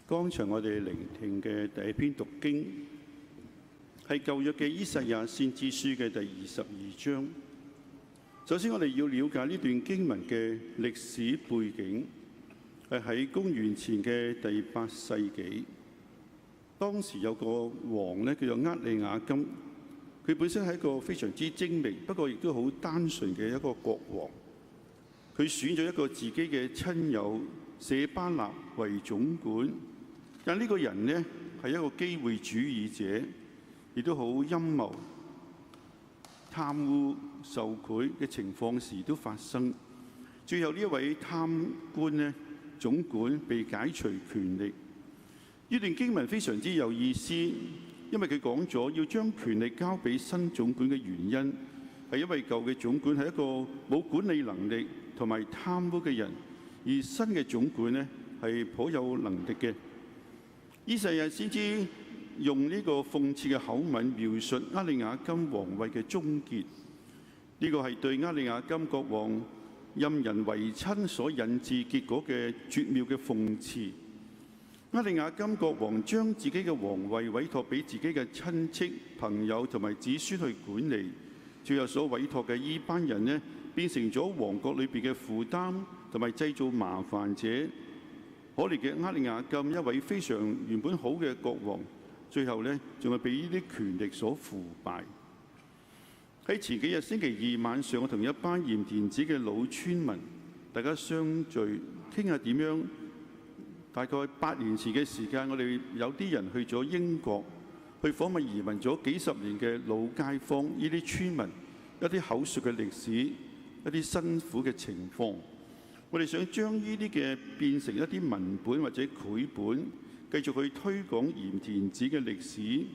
剛才我哋聆聽嘅第一篇讀經係舊約嘅以賽亞先知書嘅第22章。首先，我哋要了解呢段經文嘅歷史背景，係喺公元前嘅第8世紀。當時有個王呢，叫做厄利雅金，佢本身係一個非常之精明，不過亦都好單純嘅一個國王。佢選咗一個自己嘅親友舍巴納為總管，但呢個人呢係一個機會主義者，亦都好陰謀、貪污受賄嘅情況時都發生。最後呢一位貪官呢，總管被解除權力。呢段經文非常之有意思，因為佢講咗要將權力交俾新總管嘅原因，係因為舊嘅總管係一個冇管理能力同埋貪污嘅人，而新嘅總管呢係頗有能力嘅。以賽亞先知用呢個諷刺嘅口吻描述厄利雅金皇位嘅終結，呢個係對厄利雅金國王任人唯親所引致結果嘅絕妙嘅諷刺。厄利雅金國王將自己嘅皇位委託俾自己嘅親戚、朋友同埋子孫去管理，最後所委託嘅呢班人呢，變成咗王國裏邊嘅負擔同埋製造麻煩者。可憐嘅厄利雅金，一位非常原本好嘅國王，最後呢仲係被呢啲權力所腐敗。喺前幾日星期二晚上，我同一班鹽田梓嘅老村民大家相聚，傾下點樣。大概8年前嘅時間，我哋有啲人去咗英國，去訪問移民咗幾十年嘅老街坊，呢啲村民一啲口述嘅歷史，一啲辛苦嘅情況。我哋想將呢啲嘅變成一啲文本或者繪本，繼續去推廣鹽田梓嘅歷史。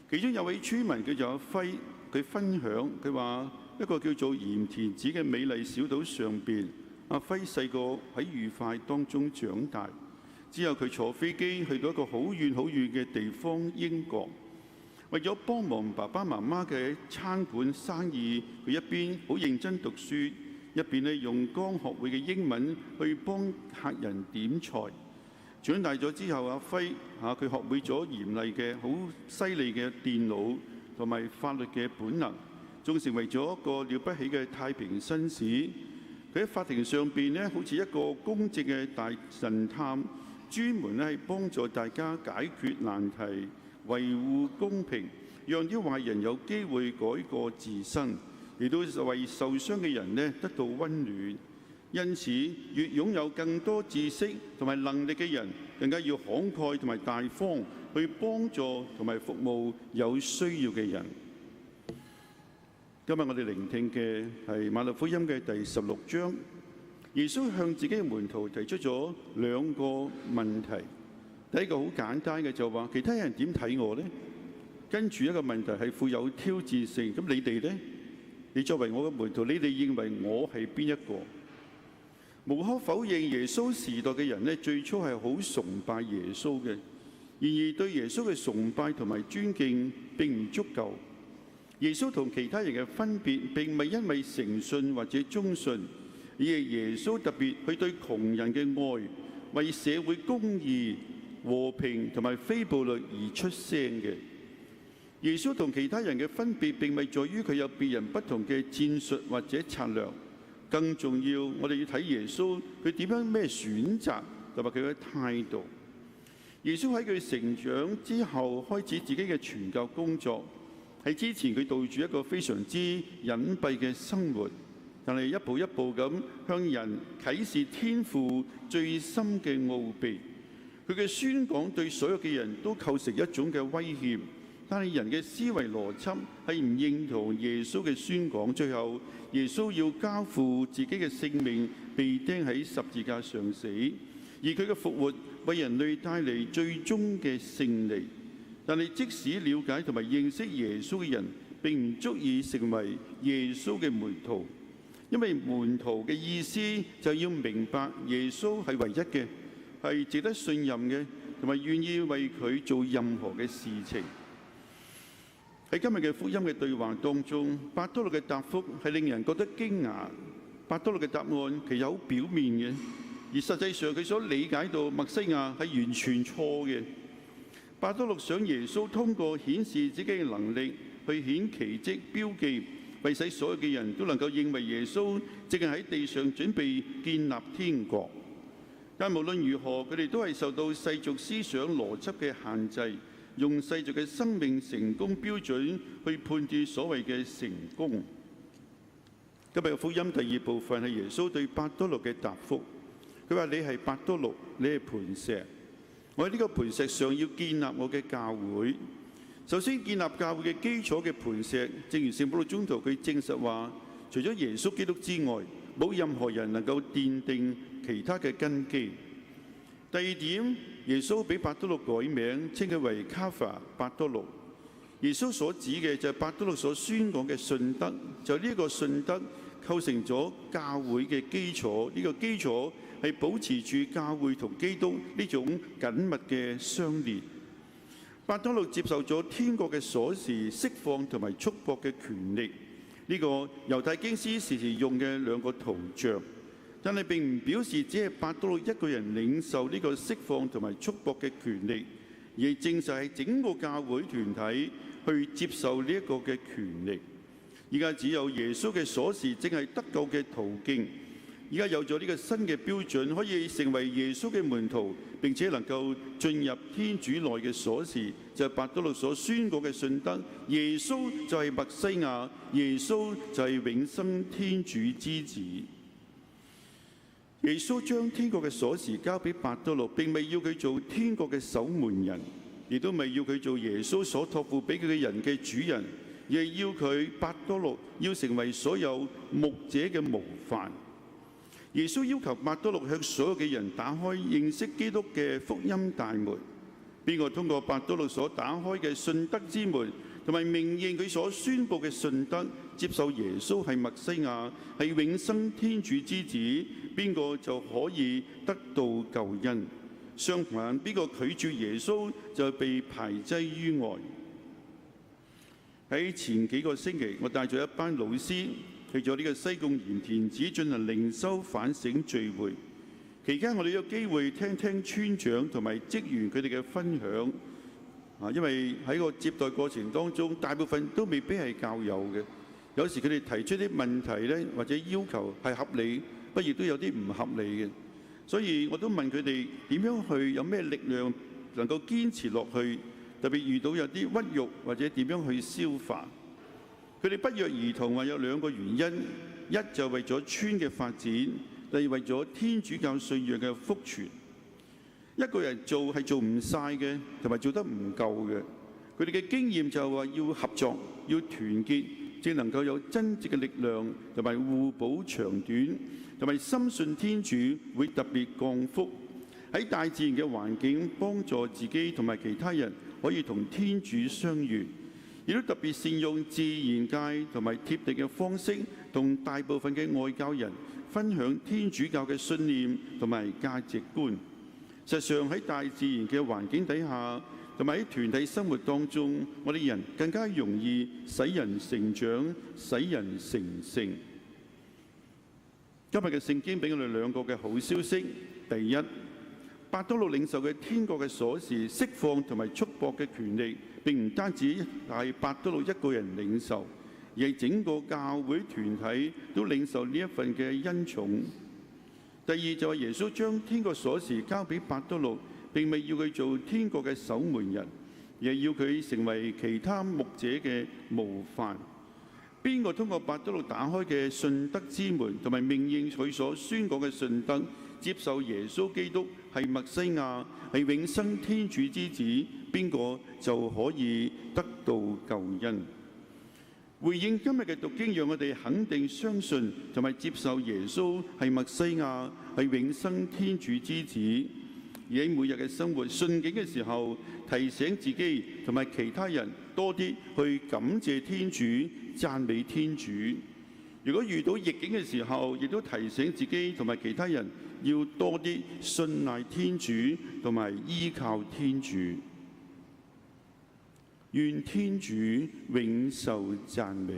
其中有位村民叫做阿輝，佢分享佢話一個叫做鹽田梓嘅美麗小島上邊，阿輝細個喺愉快當中長大。之後佢坐飛機去到一個好遠好遠嘅地方英國，為咗幫忙爸爸媽媽嘅餐館生意，佢一邊好認真讀書，一邊呢用剛學會嘅英文去幫客人點菜。長大咗之後，阿輝佢學會咗嚴厲嘅好犀利嘅電腦同埋法律嘅本能，仲成為咗一個了不起嘅太平紳士。佢喺法庭上邊呢，好似一個公正嘅大神探。專門咧係幫助大家解決難題、維護公平，讓啲壞人有機會改過自新，亦都為受傷嘅人咧得到溫暖。因此，越擁有更多知識同埋能力嘅人，更加要慷慨同埋大方去幫助同埋服務有需要嘅人。今日我哋聆聽嘅係馬太福音嘅第16章。耶穌向自己嘅門徒提出咗2個問題。第一個好簡單嘅就話：其他人點睇我呢？跟住一個問題係富有挑戰性。咁你哋呢？你作為我嘅門徒，你哋認為我係邊一個？無可否認，耶穌時代嘅人呢，最初係好崇拜耶穌嘅。然而對耶穌嘅崇拜同埋尊敬並唔足夠。耶穌同其他人嘅分別並唔係因為誠信或者忠信，而係耶穌特別去對窮人嘅愛，為社會公義、和平同埋非暴力而出聲嘅。耶穌同其他人嘅分別並唔係在於佢有別人不同嘅戰術或者策略，更重要，我哋要睇耶穌佢點樣咩選擇同埋佢嘅態度。耶穌喺佢成長之後開始自己嘅傳教工作，喺之前佢度住一個非常之隱蔽嘅生活。但係一步一步咁向人啟示天父最深嘅奧秘，佢嘅宣講對所有嘅人都構成一種嘅威脅。但係人嘅思維邏輯係唔認同耶穌嘅宣講，最後耶穌要交付自己嘅性命，被釘喺十字架上死，而佢嘅復活為人類帶嚟最終嘅勝利。但係即使了解同埋認識耶穌嘅人，並唔足以成為耶穌嘅門徒。因為門徒嘅意思就要明白耶穌係唯一嘅，係值得信任嘅，同埋願意為佢做任何嘅事情。喺今日嘅福音嘅對話當中，伯多祿嘅答覆係令人覺得驚訝。伯多祿嘅答案其實好表面嘅，而實際上佢所理解到默西亞係完全錯嘅。伯多祿想耶穌通過顯示自己嘅能力，去顯奇蹟標記，為使所有嘅人都能夠認為耶穌正係喺地上準備建立天國。但無論如何，佢哋都係受到世俗思想邏輯嘅限制，用世俗嘅生命成功標準去判斷所謂嘅成功。今日嘅福音第二部分係耶穌對伯多祿嘅答覆。佢話：你係伯多祿，你係磐石，我喺呢個磐石上要建立我嘅教會。首先建立教會嘅基礎嘅磐石，正如聖保祿宗徒佢證實話，除咗耶穌基督之外，冇任何人能夠奠定其他嘅根基。第二點，耶穌俾伯多祿改名，稱佢為卡法伯多祿。耶穌所指嘅就係伯多祿所宣講嘅信德，就呢個信德構成咗教會嘅基礎。呢個基礎係保持住教會同基督呢種緊密嘅相連。伯多祿接受咗天國嘅鎖匙、釋放同埋束縛嘅權力，呢個猶太經師時時用嘅兩個圖像，但係並唔表示只係伯多祿一個人領受呢個釋放同埋束縛嘅權力，而係證實係整個教會團體去接受呢一個嘅權力。而家只有耶穌嘅鎖匙正係得救嘅途徑。而家有咗呢個新嘅標準，可以成為耶穌嘅門徒，並且能夠進入天主內嘅鎖匙，就係伯多祿所宣告嘅信德。耶穌就係默西亞，耶穌就係永生天主之子。耶穌將天國嘅鎖匙交俾伯多祿，並未要佢做天國嘅守門人，亦都未要佢做耶穌所託付俾佢嘅人嘅主人，而係要佢伯多祿要成為所有牧者嘅模範。耶穌要求伯多祿向所有嘅人打開認識基督嘅福音大門。邊個通過伯多祿所打開嘅信德之門，同埋明認佢所宣佈嘅信德，接受耶穌係默西亞，係永生天主之子，邊個就可以得到救恩。相反，邊個拒絕耶穌就被排擠於外。喺前幾個星期，我帶咗一班老師去咗呢個西貢鹽田梓進行靈修反省聚會，期間我哋有機會聽聽村長同埋職員佢哋嘅分享。因為喺個接待過程當中，大部分都未必係教友嘅，有時佢哋提出啲問題咧，或者要求係合理，不亦都有啲唔合理嘅。所以我都問佢哋點樣去，有咩力量能夠堅持落去，特別遇到有啲屈辱或者點樣去消化。佢哋不約而同話有兩個原因：一就為咗村嘅發展，第二為咗天主教信仰嘅福傳。一個人做係做唔晒嘅，同埋做得唔夠嘅。佢哋嘅經驗就係話要合作、要團結，正能夠有真正嘅力量，同埋互補長短，同埋深信天主會特別降福，喺大自然嘅環境幫助自己同埋其他人可以同天主相遇。亦都特別善用自然界同埋貼地嘅方式，同大部分嘅外教人分享天主教嘅信念同埋價值觀。實際上喺大自然嘅環境底下，同埋喺團體生活當中，我哋人更加容易使人成長、使人成聖。今日嘅聖經俾我哋兩個嘅好消息。第一，伯多祿領受嘅天國嘅鎖匙、釋放同埋束縛嘅權力，並唔單止係伯多祿一個人領受，而係整個教會團體都領受呢一份嘅恩寵。第二就係耶穌將天國鎖匙交俾伯多祿，並未要佢做天國嘅守門人，而係要佢成為其他牧者嘅模範。邊個通過伯多祿打開嘅信德之門，同埋命認佢所宣講嘅信德，接受耶穌基督係默西亞，係永生天主之子，邊個就可以得到救恩。回應今日嘅讀經，讓我哋肯定相信同埋接受耶穌係默西亞，係永生天主之子。而喺每日嘅生活順境嘅時候，提醒自己同埋其他人多啲去感謝天主、讚美天主。如果遇到逆境嘅時候，亦都提醒自己同埋其他人要多啲信賴天主同埋依靠天主。願天主永受讚美。